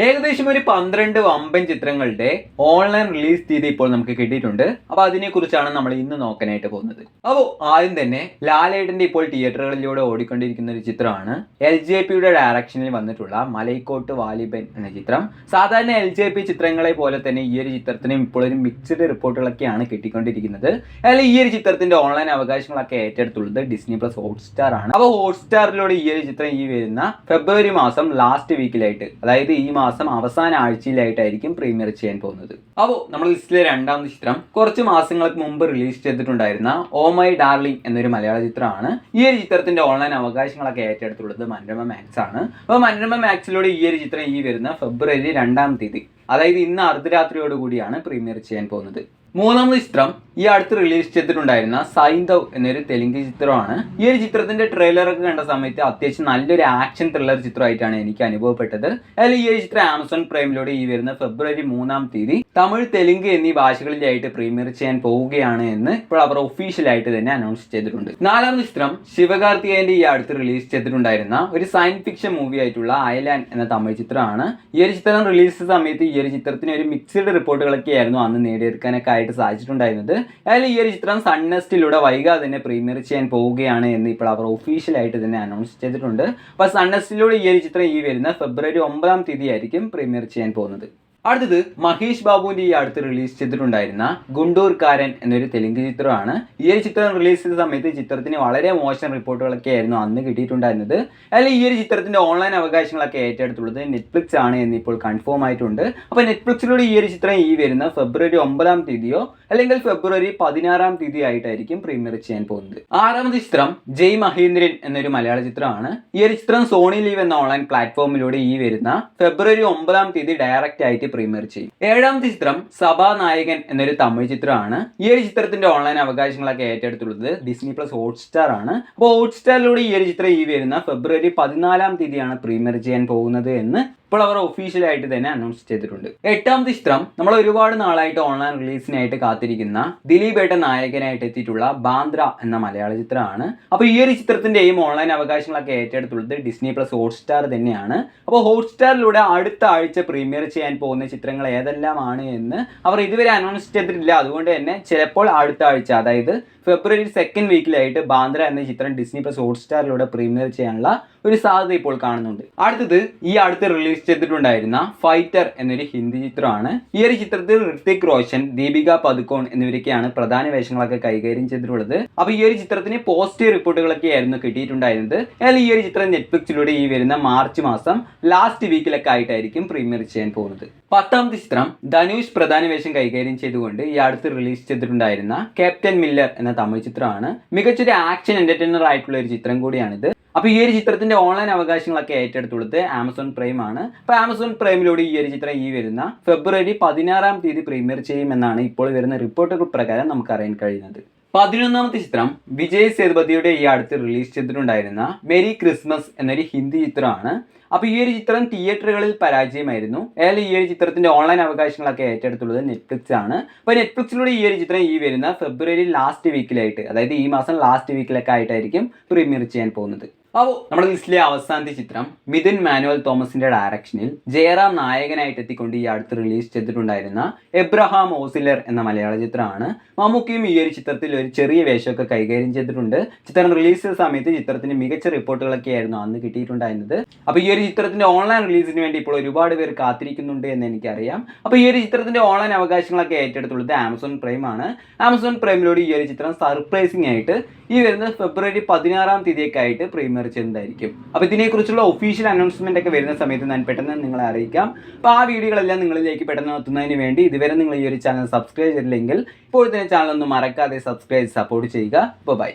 ഏകദേശം ഒരു 12 വമ്പൻ ചിത്രങ്ങളുടെ ഓൺലൈൻ റിലീസ് തീയതി ഇപ്പോൾ നമുക്ക് കിട്ടിയിട്ടുണ്ട്. അപ്പോൾ അതിനെക്കുറിച്ചാണ് നമ്മൾ ഇന്ന് നോക്കാനായിട്ട് പോകുന്നത്. അപ്പോൾ ആദ്യം തന്നെ ലാലേട്ടൻ്റെ ഇപ്പോൾ തിയേറ്ററുകളിലൂടെ ഓടിക്കൊണ്ടിരിക്കുന്ന ഒരു ചിത്രമാണ് LJPയുടെ ഡയറക്ഷനിൽ വന്നിട്ടുള്ള മലൈക്കോട്ട് വാലിബൻ എന്ന ചിത്രം. സാധാരണ LJP ചിത്രങ്ങളെ പോലെ തന്നെ ഈ ഒരു ചിത്രത്തിനും ഇപ്പോൾ ഒരു മിക്സ്ഡ് റിപ്പോർട്ടുകളൊക്കെയാണ് കിട്ടിക്കൊണ്ടിരിക്കുന്നത്. അതിൽ ഈ ഒരു ചിത്രത്തിന്റെ ഓൺലൈൻ അവകാശങ്ങളൊക്കെ ഏറ്റെടുത്തുള്ളത് ഡിസ്നി പ്ലസ് ഹോട്ട്സ്റ്റാർ ആണ്. അപ്പോൾ ഹോട്ട്സ്റ്റാറിലൂടെ ഈ ഒരു ചിത്രം ഈ വരുന്ന ഫെബ്രുവരി മാസം ലാസ്റ്റ് വീക്കിലായിട്ട്, അതായത് ഈ മാസം അവസാന ആഴ്ചയിലായിട്ടായിരിക്കും പ്രീമിയർ ചെയ്യാൻ പോകുന്നത്. അപ്പോൾ നമ്മുടെ ലിസ്റ്റിലെ രണ്ടാമത്തെ ചിത്രം കുറച്ച് മാസങ്ങൾക്ക് മുമ്പ് റിലീസ് ചെയ്തിട്ടുണ്ടായിരുന്ന ഓ മൈ ഡാർലിംഗ് എന്നൊരു മലയാള ചിത്രമാണ്. ഈ ഒരു ചിത്രത്തിന്റെ ഓൺലൈൻ അവകാശങ്ങളൊക്കെ ഏറ്റെടുത്തുള്ളത് മനോരമ മാക്സ് ആണ്. അപ്പോൾ മനോരമ മാക്സിലൂടെ ഈ ഒരു ചിത്രം ഈ വരുന്ന ഫെബ്രുവരി 2-ാം തീയതി, അതായത് ഇന്ന് അർദ്ധരാത്രിയോട് കൂടിയാണ് പ്രീമിയർ ചെയ്യാൻ പോകുന്നത്. മൂന്നാമത്തെ ചിത്രം ഈ അടുത്ത് റിലീസ് ചെയ്തിട്ടുണ്ടായിരുന്ന സൈന്ധവ് എന്നൊരു തെലുങ്ക് ചിത്രമാണ്. ഈ ഒരു ചിത്രത്തിന്റെ ട്രെയിലറൊക്കെ കണ്ട സമയത്ത് അത്യാവശ്യം നല്ലൊരു ആക്ഷൻ ത്രില്ലർ ചിത്രമായിട്ടാണ് എനിക്ക് അനുഭവപ്പെട്ടത്. അതിൽ ഈ ഒരു ചിത്രം ആമസോൺ പ്രൈമിലൂടെ ഈ വരുന്ന ഫെബ്രുവരി 3-ാം തീയതി തമിഴ്, തെലുങ്ക് എന്നീ ഭാഷകളിലായിട്ട് പ്രീമിയർ ചെയ്യാൻ പോവുകയാണ് എന്ന് ഇപ്പോൾ അവർ ഒഫീഷ്യലായിട്ട് തന്നെ അനൗൺസ് ചെയ്തിട്ടുണ്ട്. നാലാമത്തെ ചിത്രം ശിവകാർത്തികേയന്റെ ഈ അടുത്ത് റിലീസ് ചെയ്തിട്ടുണ്ടായിരുന്ന ഒരു സയൻസ് ഫിക്ഷൻ മൂവി ആയിട്ടുള്ള അയലാൻഡ് എന്ന തമിഴ് ചിത്രമാണ്. ഈ ഒരു ചിത്രം റിലീസ് സമയത്ത് ഈ ഒരു ചിത്രത്തിന് ഒരു മിക്സ്ഡ് റിപ്പോർട്ടുകളൊക്കെ ആയിരുന്നു അന്ന് നേടിയെടുക്കാനൊക്കെ ആയിട്ട് സാധിച്ചിട്ടുണ്ടായിരുന്നത്. അതിൽ ഈ ഒരു ചിത്രം സൺനെസ്റ്റിലൂടെ വൈകാതെ തന്നെ പ്രീമിയർ ചെയ്യാൻ പോവുകയാണ് എന്ന് ഇപ്പോൾ അവർ ഒഫീഷ്യലായിട്ട് തന്നെ അനൗൺസ് ചെയ്തിട്ടുണ്ട്. അപ്പോൾ സൺനെസ്റ്റിലൂടെ ഈ ഒരു ചിത്രം ഈ വരുന്ന ഫെബ്രുവരി 9-ാം തീയതി ആയിരിക്കും പ്രീമിയർ ചെയ്യാൻ പോകുന്നത്. അടുത്തത് മഹേഷ് ബാബുവിന്റെ ഈ അടുത്ത് റിലീസ് ചെയ്തിട്ടുണ്ടായിരുന്ന ഗുണ്ടൂർക്കാരൻ എന്നൊരു തെലുങ്ക് ചിത്രമാണ്. ഈ ഒരു ചിത്രം റിലീസ് ചെയ്ത സമയത്ത് ചിത്രത്തിന് വളരെ മോശം റിപ്പോർട്ടുകളൊക്കെ ആയിരുന്നു അന്ന് കിട്ടിയിട്ടുണ്ടായിരുന്നത്. അതിൽ ഈ ഒരു ചിത്രത്തിന്റെ ഓൺലൈൻ അവകാശങ്ങളൊക്കെ ഏറ്റെടുത്തുള്ളത് നെറ്റ്ഫ്ലിക്സ് ആണ് എന്നിപ്പോൾ കൺഫേം ആയിട്ടുണ്ട്. അപ്പോൾ നെറ്റ്ഫ്ലിക്സിലൂടെ ഈ ഒരു ചിത്രം ഈ വരുന്ന ഫെബ്രുവരി 9-ാം തീയതിയോ അല്ലെങ്കിൽ ഫെബ്രുവരി 16-ാം തീയതി ആയിട്ടായിരിക്കും പ്രീമിയർ ചെയ്യാൻ പോകുന്നത്. ആറാമത്തെ ചിത്രം ജയ് മഹേന്ദ്രൻ എന്നൊരു മലയാള ചിത്രമാണ്. ഈ ഒരു ചിത്രം സോണി ലീവ് എന്ന ഓൺലൈൻ പ്ലാറ്റ്ഫോമിലൂടെ ഈ വരുന്ന ഫെബ്രുവരി 9-ാം തീയതി ഡയറക്റ്റ് ആയിട്ട് പ്രീമിയർ ചെയ്യും. ഏഴാമത്തെ ചിത്രം സഭാനായകൻ എന്നൊരു തമിഴ് ചിത്രമാണ്. ഈ ഒരു ചിത്രത്തിന്റെ ഓൺലൈൻ അവകാശങ്ങളൊക്കെ ഏറ്റെടുത്തുള്ളത് ഡിസ്നി പ്ലസ് ഹോട്ട്സ്റ്റാർ ആണ്. അപ്പോൾ ഹോട്ട്സ്റ്റാറിലൂടെ ഈ ഒരു ചിത്രം ഈ വരുന്ന ഫെബ്രുവരി 14-ാം തീയതിയാണ് പ്രീമിയർ ചെയ്യാൻ പോകുന്നത് എന്ന് ഇപ്പോൾ അവർ ഒഫീഷ്യലായിട്ട് തന്നെ അനൗൺസ് ചെയ്തിട്ടുണ്ട്. എട്ടാമത്തെ ചിത്രം നമ്മൾ ഒരുപാട് നാളായിട്ട് ഓൺലൈൻ റിലീസിനായിട്ട് കാത്തിരിക്കുന്ന ദിലീപ് ഏട്ടൻ നായകനായിട്ട് എത്തിയിട്ടുള്ള ബാന്ദ്ര എന്ന മലയാള ചിത്രമാണ്. അപ്പോൾ ഈ ഒരു ചിത്രത്തിന്റെയും ഓൺലൈൻ അവകാശങ്ങളൊക്കെ ഏറ്റെടുത്തുള്ളത് ഡിസ്നി പ്ലസ് ഹോട്ട്സ്റ്റാർ തന്നെയാണ്. അപ്പോൾ ഹോട്ട്സ്റ്റാറിലൂടെ അടുത്ത ആഴ്ച പ്രീമിയർ ചെയ്യാൻ പോകുന്ന ചിത്രങ്ങൾ ഏതെല്ലാമാണ് എന്ന് അവർ ഇതുവരെ അനൗൺസ് ചെയ്തിട്ടില്ല. അതുകൊണ്ട് തന്നെ ചിലപ്പോൾ അടുത്ത ആഴ്ച, അതായത് ഫെബ്രുവരി 2nd വീക്കിലായിട്ട് ബാന്ദ്ര എന്ന ചിത്രം ഡിസ്നി പ്ലസ് ഹോട്ട്സ്റ്റാറിലൂടെ പ്രീമിയർ ചെയ്യാനുള്ള ഒരു സാധ്യത ഇപ്പോൾ കാണുന്നുണ്ട്. അടുത്തത് ഈ അടുത്ത് റിലീസ് ചെയ്തിട്ടുണ്ടായിരുന്ന ഫൈറ്റർ എന്നൊരു ഹിന്ദി ചിത്രമാണ്. ഈ ഒരു ചിത്രത്തിൽ ഋത്തിക് റോഷൻ, ദീപിക പദുക്കോൺ എന്നിവരൊക്കെയാണ് പ്രധാന വേഷങ്ങളൊക്കെ കൈകാര്യം ചെയ്തിട്ടുള്ളത്. അപ്പോൾ ഈ ഒരു ചിത്രത്തിന് പോസിറ്റീവ് റിപ്പോർട്ടുകളൊക്കെ ആയിരുന്നു കിട്ടിയിട്ടുണ്ടായിരുന്നത്. എന്നാൽ ഈ ഒരു ചിത്രം നെറ്റ്ഫ്ലിക്സിലൂടെ ഈ വരുന്ന മാർച്ച് മാസം ലാസ്റ്റ് വീക്കിലൊക്കെ ആയിട്ടായിരിക്കും പ്രീമിയർ ചെയ്യാൻ പോകുന്നത്. 10ാമത്തെ ചിത്രം ധനുഷ് പ്രധാന വേഷം കൈകാര്യം ചെയ്തുകൊണ്ട് ഈ അടുത്ത് റിലീസ് ചെയ്തിട്ടുണ്ടായിരുന്ന ക്യാപ്റ്റൻ മില്ലർ എന്ന തമിഴ് ചിത്രമാണ്. മികച്ചൊരു ആക്ഷൻ എന്റർടൈനർ ആയിട്ടുള്ള ഒരു ചിത്രം കൂടിയാണിത്. അപ്പോൾ ഈ ഒരു ചിത്രത്തിന്റെ ഓൺലൈൻ അവകാശങ്ങളൊക്കെ ഏറ്റെടുത്തുള്ളത് ആമസോൺ പ്രൈം ആണ്. അപ്പോൾ ആമസോൺ പ്രൈമിലൂടെ ഈ ഒരു ചിത്രം ഈ വരുന്ന ഫെബ്രുവരി 16-ാം തീയതി പ്രീമിയർ ചെയ്യുമെന്നാണ് ഇപ്പോൾ വരുന്ന റിപ്പോർട്ടുകൾ പ്രകാരം നമുക്ക് അറിയാൻ കഴിയുന്നത്. 11ാമത്തെ ചിത്രം വിജയ് സേതുപതിയുടെ ഈ അടുത്ത് റിലീസ് ചെയ്തിട്ടുണ്ടായിരുന്ന മെരി ക്രിസ്മസ് എന്നൊരു ഹിന്ദി ചിത്രമാണ്. അപ്പോൾ ഈ ഒരു ചിത്രം തിയേറ്ററുകളിൽ പരാജയമായിരുന്നു. അയാൾ ഈ ഒരു ചിത്രത്തിന്റെ ഓൺലൈൻ അവകാശങ്ങളൊക്കെ ഏറ്റെടുത്തുള്ളത് നെറ്റ്ഫ്ലിക്സ് ആണ്. അപ്പോൾ നെറ്റ്ഫ്ലിക്സിലൂടെ ഈ ഒരു ചിത്രം ഈ വരുന്ന ഫെബ്രുവരി ലാസ്റ്റ് വീക്കിലായിട്ട്, അതായത് ഈ മാസം ലാസ്റ്റ് വീക്കിലൊക്കെ ആയിട്ടായിരിക്കും പ്രീമിയർ ചെയ്യാൻ പോകുന്നത്. അപ്പോൾ നമ്മുടെ ലിസ്റ്റിലെ അവസാനത്തെ ചിത്രം മിഥുൻ മാനുവൽ തോമസിന്റെ ഡയറക്ഷനിൽ ജയറാം നായകനായിട്ട് എത്തിക്കൊണ്ട് ഈ അടുത്ത് റിലീസ് ചെയ്തിട്ടുണ്ടായിരുന്ന എബ്രഹാം ഓസിലർ എന്ന മലയാള ചിത്രമാണ്. മമ്മൂക്കയും ഈ ഒരു ചിത്രത്തിൽ ഒരു ചെറിയ വേഷമൊക്കെ കൈകാര്യം ചെയ്തിട്ടുണ്ട്. ചിത്രം റിലീസ് ചെയ്ത സമയത്ത് ചിത്രത്തിന് മികച്ച റിപ്പോർട്ടുകളൊക്കെ ആയിരുന്നു അന്ന് കിട്ടിയിട്ടുണ്ടായിരുന്നത്. അപ്പോൾ ഈ ഒരു ചിത്രത്തിന്റെ ഓൺലൈൻ റിലീസിന് വേണ്ടി ഇപ്പോൾ ഒരുപാട് പേർ കാത്തിരിക്കുന്നുണ്ട് എന്ന് എനിക്കറിയാം. അപ്പോൾ ഈ ഒരു ചിത്രത്തിന്റെ ഓൺലൈൻ അവകാശങ്ങളൊക്കെ ഏറ്റെടുത്തുള്ളത് ആമസോൺ പ്രൈം ആണ്. ആമസോൺ പ്രൈമിലൂടെ ഈ ഒരു ചിത്രം സർപ്രൈസിംഗ് ആയിട്ട് ഈ വരുന്ന ഫെബ്രുവരി 16-ാം തീയതിയൊക്കെ ആയിട്ട് പ്രീമിയർ ചെയ്യുന്നതായിരിക്കും. അപ്പോൾ ഇതിനെക്കുറിച്ചുള്ള ഒഫീഷ്യൽ അനൗൺസ്മെന്റ് ഒക്കെ വരുന്ന സമയത്ത് ഞാൻ പെട്ടെന്ന് നിങ്ങളെ അറിയിക്കാം. അപ്പോൾ ആ വീഡിയോകളെല്ലാം നിങ്ങളിലേക്ക് പെട്ടെന്ന് എത്തുന്നതിന് വേണ്ടി ഇതുവരെ നിങ്ങൾ ഈ ഒരു ചാനൽ സബ്സ്ക്രൈബ് ചെയ്തില്ലെങ്കിൽ ഇപ്പോൾ തന്നെ ചാനൽ ഒന്ന് മറക്കാതെ സബ്സ്ക്രൈബ് സപ്പോർട്ട് ചെയ്യുക. ബൈ.